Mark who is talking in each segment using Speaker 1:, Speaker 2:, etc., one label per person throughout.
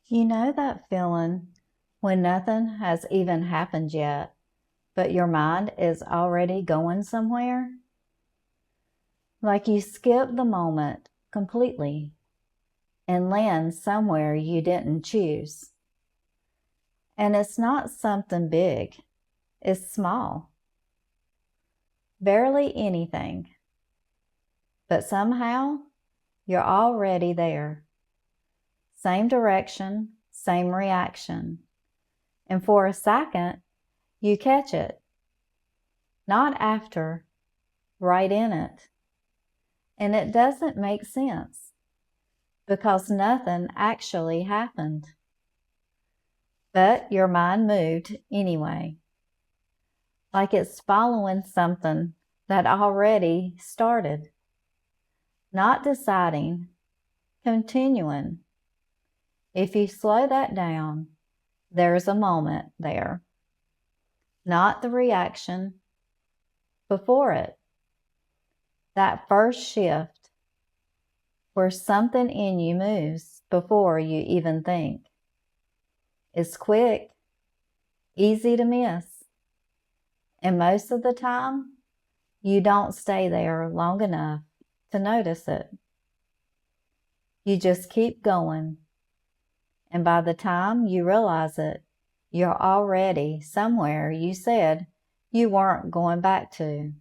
Speaker 1: You know that feeling when nothing has even happened yet, but your mind is already going somewhere? Like you skip the moment completely and land somewhere you didn't choose. And it's not something big, it's small, barely anything. But somehow you're already there. Same direction, same reaction. And for a second, you catch it. Not after, right in it. And it doesn't make sense because nothing actually happened. But your mind moved anyway, like it's following something that already started, not deciding, continuing. If you slow that down, there's a moment there, not the reaction before it. That first shift where something in you moves before you even think. It's quick, easy to miss, and most of the time, you don't stay there long enough to notice it. You just keep going, and by the time you realize it, you're already somewhere you said you weren't going back to.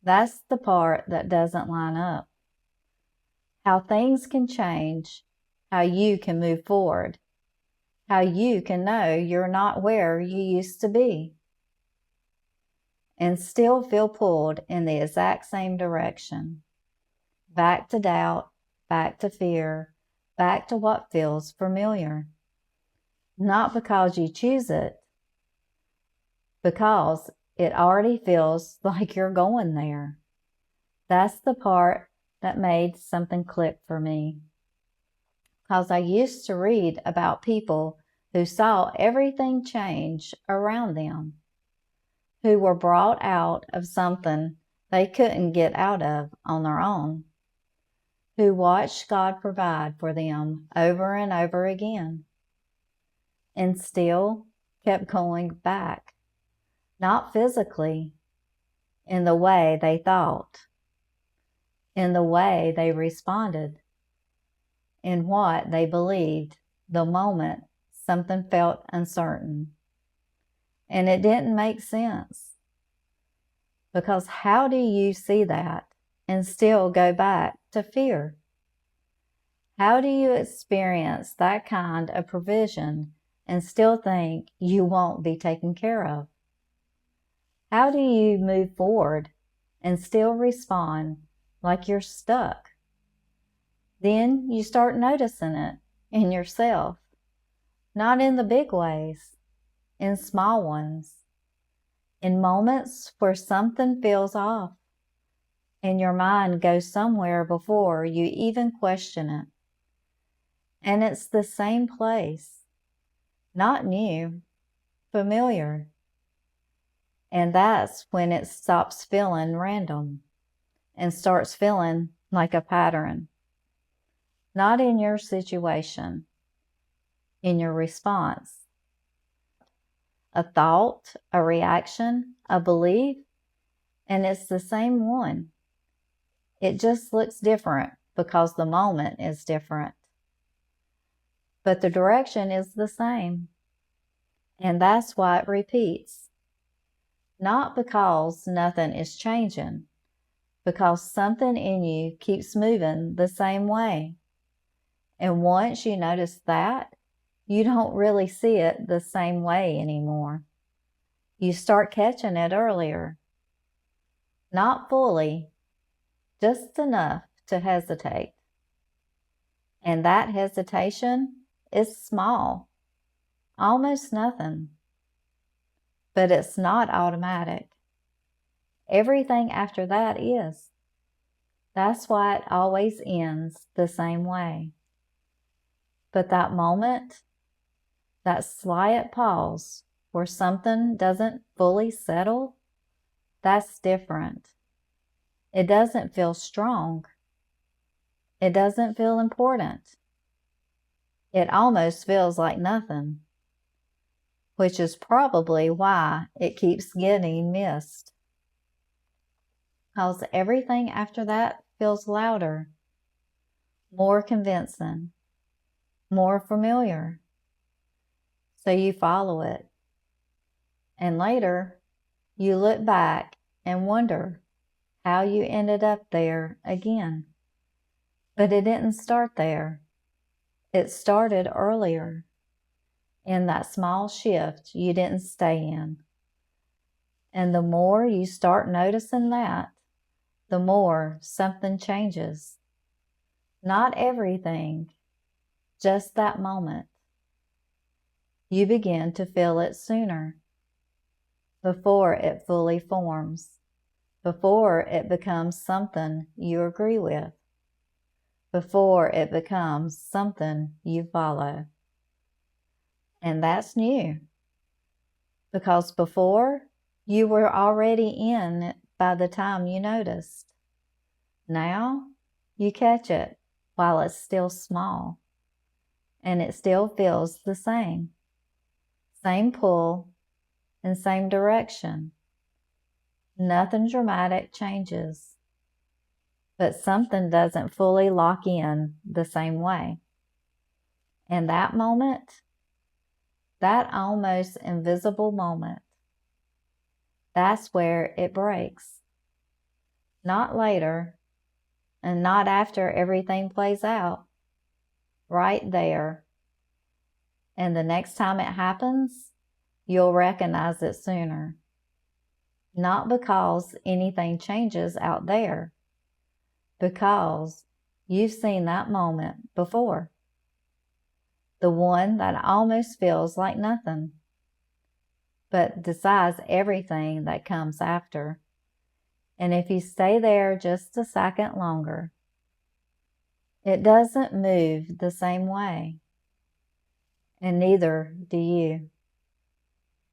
Speaker 1: That's the part that doesn't line up. How things can change, how you can move forward, how you can know you're not where you used to be, and still feel pulled in the exact same direction. Back to doubt, back to fear, back to what feels familiar. Not because you choose it, because it already feels like you're going there. That's the part that made something click for me. Because I used to read about people who saw everything change around them, who were brought out of something they couldn't get out of on their own, who watched God provide for them over and over again, and still kept going back, not physically, in the way they thought, in the way they responded, in what they believed the moment something felt uncertain. And it didn't make sense. Because how do you see that and still go back to fear? How do you experience that kind of provision and still think you won't be taken care of? How do you move forward and still respond like you're stuck? Then you start noticing it in yourself, not in the big ways, in small ones, in moments where something feels off and your mind goes somewhere before you even question it. And it's the same place, not new, familiar. And that's when it stops feeling random and starts feeling like a pattern. Not in your situation, in your response. A thought, a reaction, a belief, and it's the same one. It just looks different because the moment is different. But the direction is the same. And that's why it repeats. Not because nothing is changing, because something in you keeps moving the same way. And once you notice that, you don't really see it the same way anymore. You start catching it earlier. Not fully, just enough to hesitate. And that hesitation is small, almost nothing. But it's not automatic. Everything after that is. That's why it always ends the same way. But that moment, that slight pause where something doesn't fully settle, that's different. It doesn't feel strong. It doesn't feel important. It almost feels like nothing, which is probably why it keeps getting missed. Because everything after that feels louder, more convincing, more familiar. So you follow it. And later, you look back and wonder how you ended up there again. But it didn't start there. It started earlier, in that small shift you didn't stay in. And the more you start noticing that, the more something changes. Not everything, just that moment. You begin to feel it sooner, before it fully forms, before it becomes something you agree with, before it becomes something you follow. And that's new, because before you were already in it by the time you noticed. Now you catch it while it's still small, and it still feels the same pull and same direction. Nothing dramatic changes, but something doesn't fully lock in the same way. And that moment, that almost invisible moment, that's where it breaks. Not later, and not after everything plays out. Right there. And the next time it happens, you'll recognize it sooner. Not because anything changes out there, because you've seen that moment before. The one that almost feels like nothing, but decides everything that comes after. And if you stay there just a second longer, it doesn't move the same way, and neither do you.